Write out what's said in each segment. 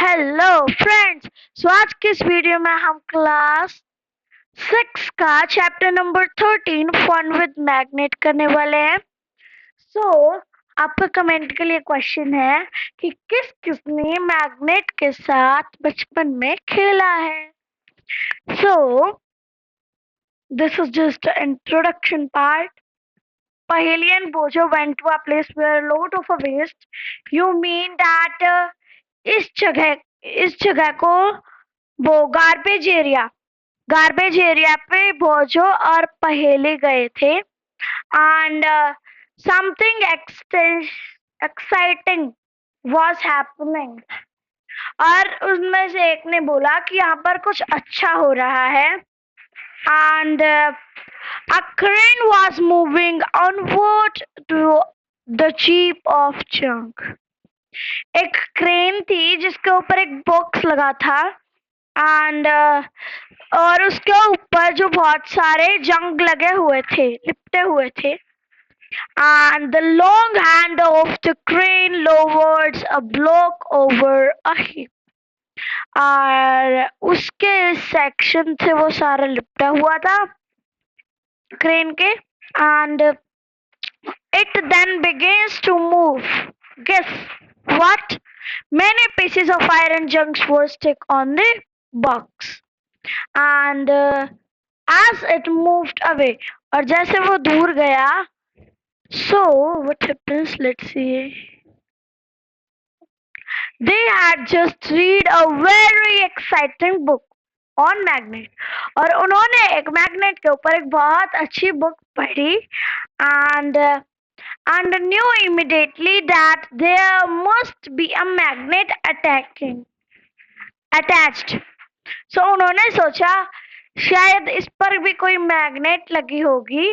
Hello friends. आज के इस वीडियो में हम क्लास 6 का chapter number 13 fun with magnet करने वाले हैं। आपका कमेंट के लिए क्वेश्चन है कि किस किसने मैग्नेट के साथ बचपन में खेला है। This is just introduction part. Paheli and Bojo went to a place where a lot of a waste. You mean that इस जगह को वो गार्बेज एरिया पे बोझो और पहेली गए थे and something exciting was happening. और उसमें से एक ने बोला कि यहाँ पर कुछ अच्छा हो रहा है and a crane was moving onward to the heap of junk. एक क्रेन थी जिसके ऊपर एक बॉक्स लगा था एंड और उसके ऊपर जो बहुत सारे जंग लगे हुए थे, लिपटे हुए थे. And the long hand of the crane lowered a block over a heap. और उसके सेक्शन से वो सारा लिपटा हुआ था क्रेन के. And it then begins to move. Guess what? Many pieces of iron chunks were stuck on the box. And as it moved away, और जैसे वो दूर गया, so what happens? Let's see. They had just read a very exciting book on magnet. और उन्होंने एक magnet के ऊपर एक बहुत अच्छी बुक पढ़ी and knew immediately that there must be a magnet attached. So उन्होंने सोचा शायद इस पर भी कोई मैग्नेट लगी होगी.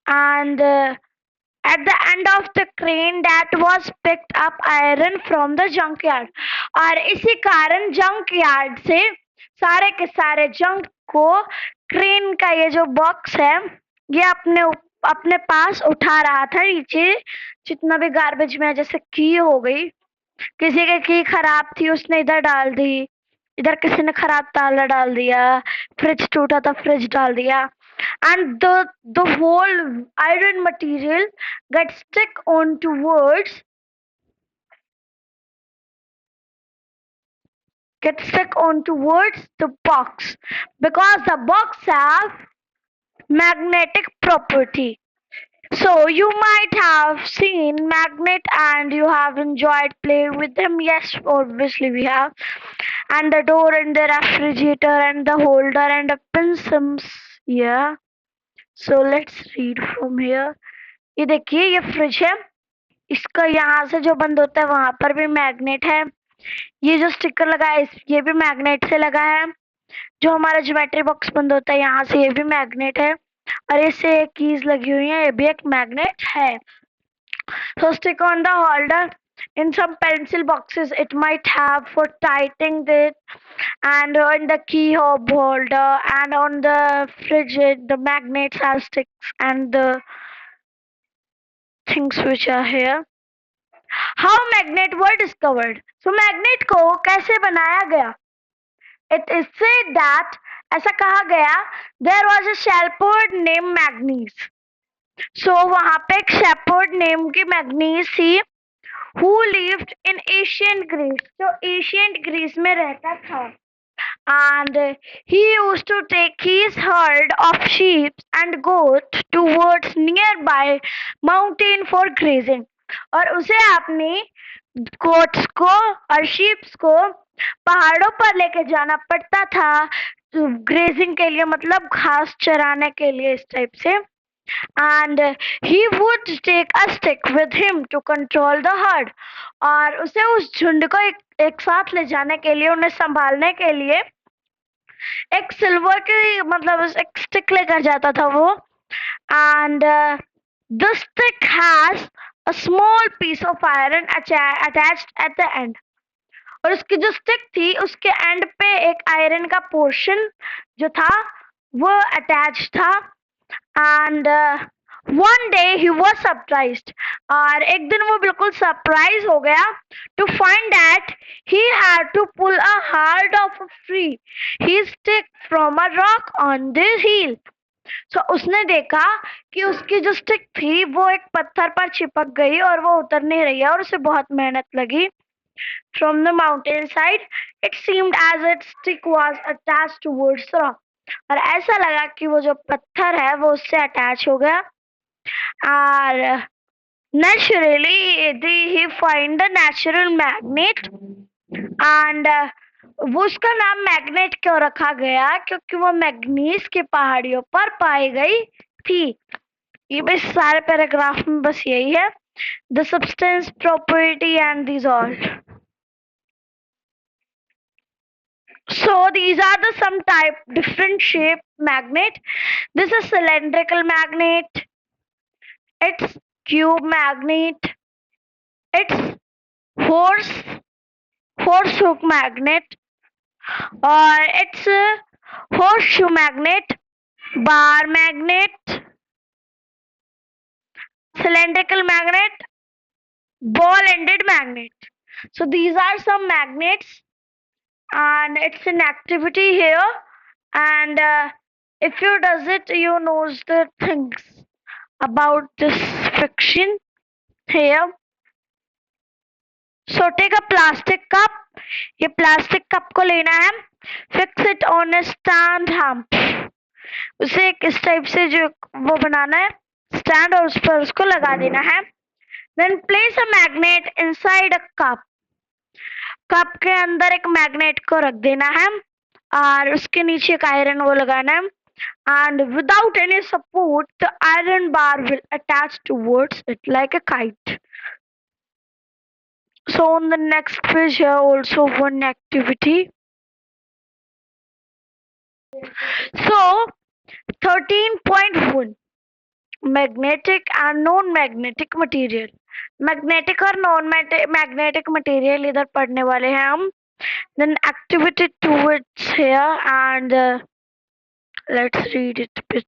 And at the end of the crane that was picked up iron from the junkyard. और इसी कारण जंक यार्ड से सारे के सारे जंक को क्रेन का ये जो बॉक्स है ये अपने पास उठा रहा था नीचे. जितना भी गार्बेज में, जैसे की हो गई, किसी की की खराब थी उसने इधर डाल दी, इधर किसी ने खराब ताला डाल दिया, फ्रिज टूटा था फ्रिज डाल दिया. And the whole iron material gets stuck ontowards the box because the box have magnetic property. So you might have seen magnet and you have enjoyed playing with them. Yes, obviously we have. And the door and the refrigerator and the holder and the pencils. Yeah. So let's read from here. ये देखिए ये fridge है, इसका यहाँ से जो बंद होता है वहां पर भी मैग्नेट है. ये जो स्टिकर लगा है ये भी मैग्नेट से लगा है. जो हमारा ज्योमेट्री बॉक्स बंद होता है यहाँ से ये भी मैग्नेट है. और इससे कीज लगी हुई है, ये भी एक मैग्नेट है. So stick on the holder. In some pencil boxes it might have for tightening it, and on the key holder and on the fridge the magnets have sticks and the things which are here. How magnet were discovered? So magnet को कैसे बनाया गया? It is said that ऐसा कहा गया there was a shepherd named Magnus. So वहाँ पे एक shepherd named की Magnus थी who lived in ancient Greece. जो ancient Greece में रहता था. And he used to take his herd of sheep and goats towards nearby mountain for grazing. और उसे अपनी गोट्स को और शीप्स को पहाड़ों पर लेके जाना पड़ता था ग्रेजिंग के लिए, मतलब घास चराने के लिए इस टाइप से. And he would take a stick with him to control the herd. और उसे उस झुंड को एक साथ ले जाने के लिए, उन्हें संभालने के लिए एक सिल्वर की मतलब एक स्टिक लेकर जाता था वो. And the stick has a small piece of iron attached at the end. और उसकी जो स्टिक थी उसके एंड पे एक आयरन का पोर्शन जो था वो अटैच था. And one day he was surprised. और एक दिन वो बिल्कुल सरप्राइज हो गया to find that he had to pull a hard of a free his stick from a rock on the hill. So उसने देखा कि उसकी जो स्टिक थी वो एक पत्थर पर चिपक गई और वो उतर नहीं रही है और उसे बहुत मेहनत लगी. From the mountain side, it seemed as its stick was attached towards the rock. और ऐसा लगा कि वो जो पत्थर है वो उससे अटैच हो गया. और naturally he find the natural magnet and वो उसका नाम मैग्नेट क्यों रखा गया क्योंकि वो मैग्नीज की पहाड़ियों पर पाई गई थी. ये बस सारे पैराग्राफ में बस यही है. The substance property and these all. So these are the some type different shape magnet. This is cylindrical magnet. It's cube magnet. It's horse hook magnet. Or it's horseshoe magnet, bar magnet, cylindrical magnet, ball-ended magnet. So these are some magnets, and it's an activity here. And if you does it, you knows the things about this friction here. So take a plastic cup. ये plastic cup को लेना है. Fix it on a stand hump. उसे एक इस type से जो वो बनाना है स्टैंड और उस पर उसको लगा देना है. Then place a magnet inside a cup. Cup के अंदर एक मैग्नेट को रख देना है और उसके नीचे एक आयरन वो लगाना है. And without any support, the iron bar will attach towards it like a kite. So on the next page here also one activity. So 13.1 magnetic and non-magnetic material. Magnetic और नॉन मैग्नेटिक मटेरियल इधर पढ़ने वाले हैं हम. Then activity 2 it's here and let's read it a bit.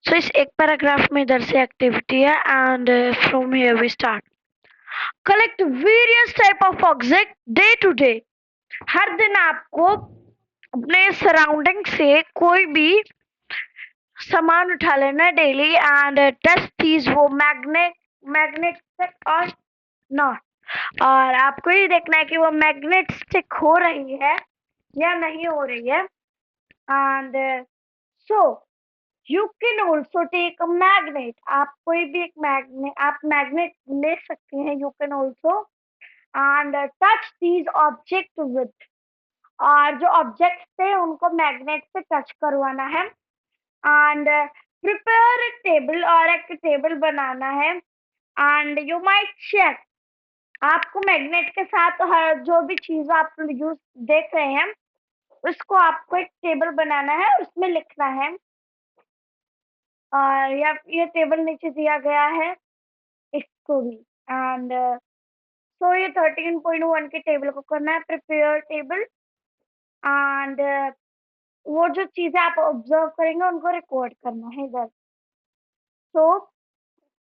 So इस एक paragraph में इधर से एक्टिविटी है and from here we start. Collect various type of object day to day. हर दिन आपको अपने सराउंडिंग से कोई भी सामान उठा लेना डेली एंड टेस्ट दीज वो मैग्नेटिक और नॉट. और आपको ये देखना है कि वो मैग्नेट स्टिक हो रही है या नहीं हो रही है. And so you can also take a magnet. आप कोई भी एक मैग्नेट ले सकते हैं. You can also and touch these object with. और जो ऑब्जेक्ट्स थे उनको मैग्नेट से टच करवाना है. एंड प्रिपेयर ए टेबल और एक टेबल बनाना है. And you might check. आपको मैग्नेट के साथ हर जो भी चीज आप यूज देख रहे हैं उसको आपको एक टेबल बनाना है. उसमें लिखना है और ये टेबल नीचे दिया गया है इसको भी. एंड सो ये 13.1 के टेबल को करना है प्रिपेयर टेबल. एंड वो जो चीजें आप ऑब्जर्व करेंगे उनको रिकॉर्ड करना है इधर. So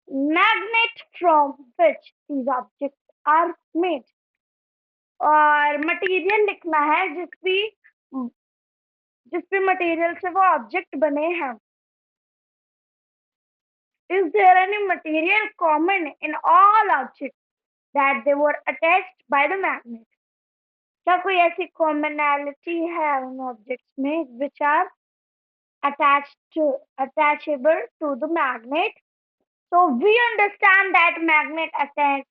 magnet from which these object are made. और मटेरियल लिखना है जिस भी मटेरियल से वो ऑब्जेक्ट बने हैं. Is there any material common in all objects that they were attached by the magnet? क्या कोई ऐसी commonality है उन objects में which are attachable to the magnet? So we understand that magnet attached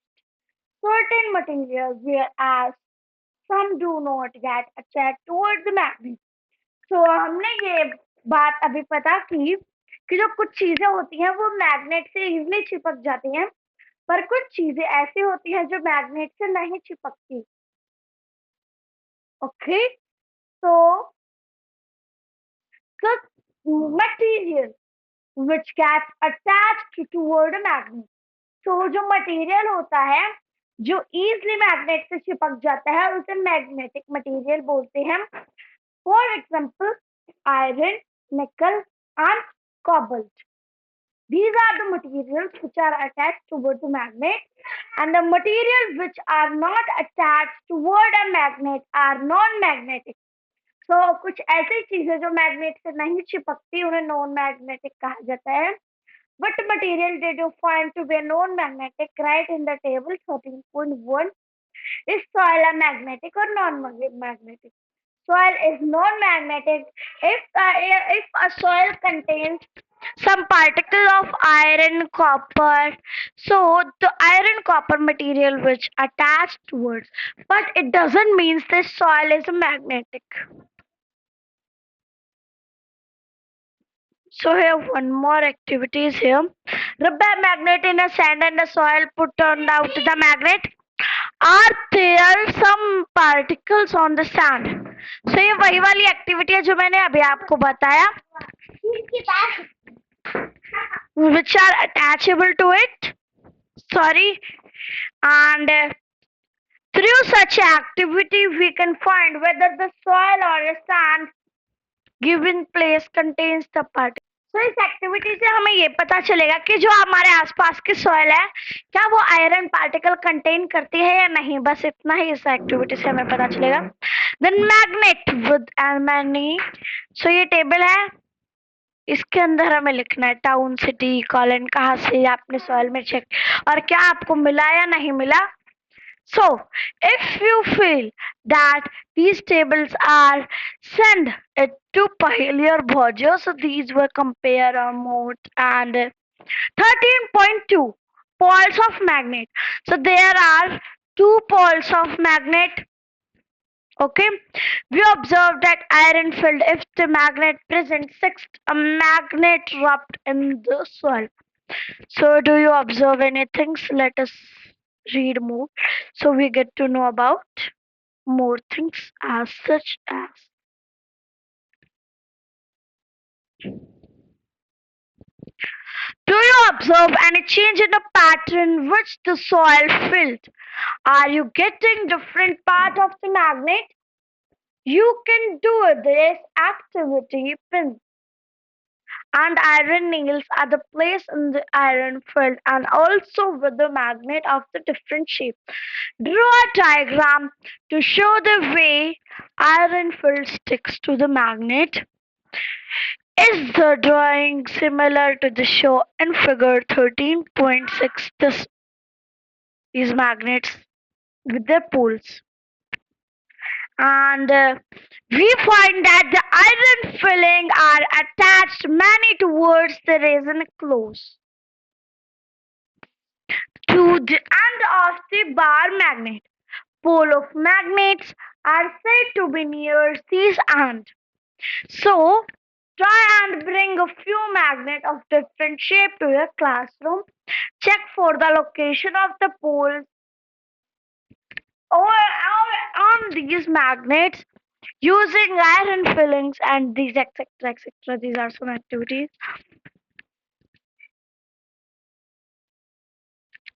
certain materials whereas some do not get attached towards the magnet. So हमने ये बात अभी पता की कि जो कुछ चीजें होती हैं वो मैग्नेट से इजीली चिपक जाती हैं पर कुछ चीजें ऐसी होती हैं जो मैग्नेट से नहीं चिपकती. Okay. so the material which gets attached toward a magnet. तो जो मटेरियल होता है जो इजीली मैग्नेट से चिपक जाता है उसे मैग्नेटिक मटेरियल बोलते हैं. फॉर एग्जाम्पल आयरन, निकल and cobalt. These are the materials which are attached toward the magnet, and the materials which are not attached toward a magnet are non-magnetic. So कुछ ऐसी चीजें जो मैग्नेट से नहीं चिपकती उन्हें नॉन मैग्नेटिक कहा जाता है. What material did you find to be a non-magnetic? Write in the table 13.1. Is soil a magnetic or non-magnetic? Soil is non-magnetic if a soil contains some particle of iron, copper. So the iron copper material which attached towards, but it doesn't mean this soil is magnetic. So here one more activity is here. Rub a magnet in a sand and the soil, put on out the magnet. Are there some particles on the sand? So ये वही वाली activity है जो मैंने अभी आपको बताया, which are attachable to it. Sorry, and through such activity we can find whether the soil or a sand given place contains the particle. तो इस एक्टिविटी से हमें ये पता चलेगा कि जो हमारे आसपास की सॉइल है क्या वो आयरन पार्टिकल कंटेन करती है या नहीं. बस इतना ही इस एक्टिविटी से हमें पता चलेगा. देन मैग्नेट विद एल्मनी. सो ये टेबल है, इसके अंदर हमें लिखना है टाउन, सिटी, कॉलन, कहाँ से आपने सॉइल में चेक और क्या आपको मिला या नहीं मिला. So, if you feel that these tables are send it to Pahiliar Bhojo, so these were compare or mode. And 13.2 poles of magnet. So there are two poles of magnet. Okay, we observe that iron filled if the magnet present sixth a magnet rubbed in the soil. So do you observe anything? So let us read more so we get to know about more things as such as do you observe any change in the pattern which the soil filled? Are you getting different part of the magnet? You can do this activity. Pin and iron nails are the place in the iron field and also with the magnet of the different shape. Draw a diagram to show the way iron field sticks to the magnet. Is the drawing similar to the show in figure 13.6? These magnets with their poles. And we find that the iron filling are attached many towards the resin close to the end of the bar magnet. Pole of magnets are said to be near these end. So try and bring a few magnets of different shape to your classroom. Check for the location of the poles or on these magnets using iron fillings and these etc etc. These are some activities.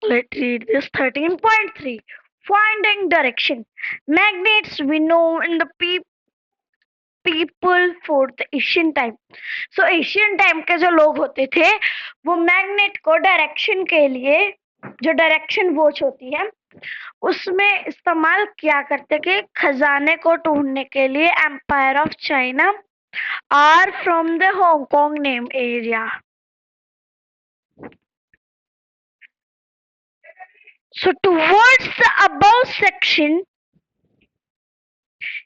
Let's read this 13.3. Finding direction. Magnets we know in the people for the Asian time. So Asian time के जो लोग होते थे वो magnet को direction के लिए जो डायरेक्शन वॉच होती है उसमें इस्तेमाल किया करते थे खजाने को ढूंढने के लिए एम्पायर ऑफ चाइना और from the Hong Kong name area. So towards the above section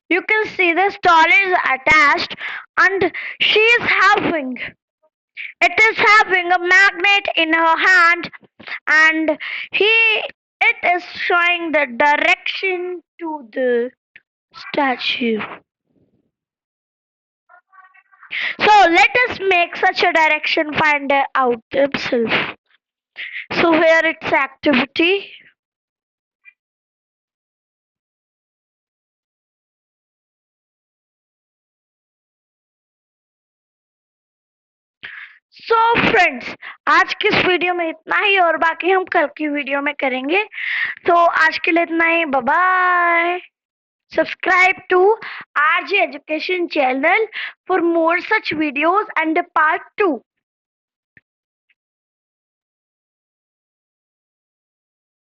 you can see the doll is attached and she is having a magnet in her hand and it is showing the direction to the statue. So let us make such a direction finder out themselves. So here it's activity. So friends आज की इस video में इतना ही और बाकी हम कल की वीडियो में करेंगे. तो आज के लिए इतना ही. Bye bye. Subscribe to RJ Education channel for more such videos and part 2.